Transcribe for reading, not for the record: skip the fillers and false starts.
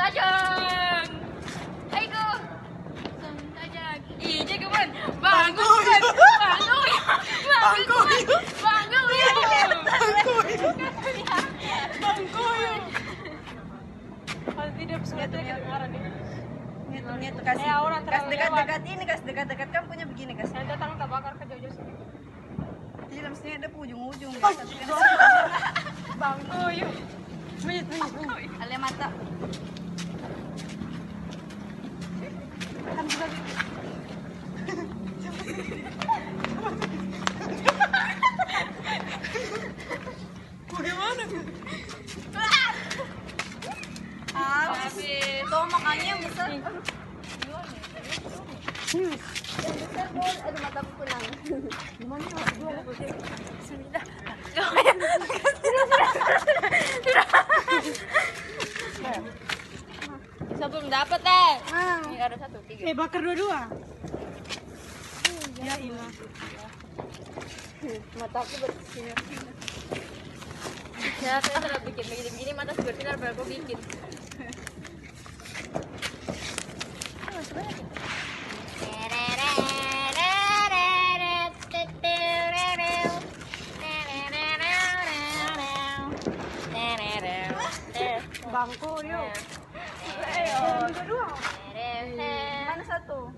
Sajang. Aiko. Sajang. Ih, jagoan. Bangku. Bangku. Bangku. Bangku. Bangku. Kalau tidak sengaja kedengaran nih. Itu kasih dekat-dekat ini, kasih dekat-dekat kan punya begini kasih. Yang datang tak bakar ke jauh-jauh sini. Tidak mestinya ada ujung-ujung. Bangku yuk. Wih. Ale mata. Kan juga bagaimana? Habis. Tuh makannya yang besar. Besar bol, aduh mataku kunang. Gimana ya? Sudah. Sebelum dapat deh. Ini ada 1, 3. Bakar dua-dua. Ya ilah. Mataku bersinar. Ya, saya telah bikin begini mata bersinar baru aku bikin. Bangku yuk. Ayo. Dua-dua. Mana satu?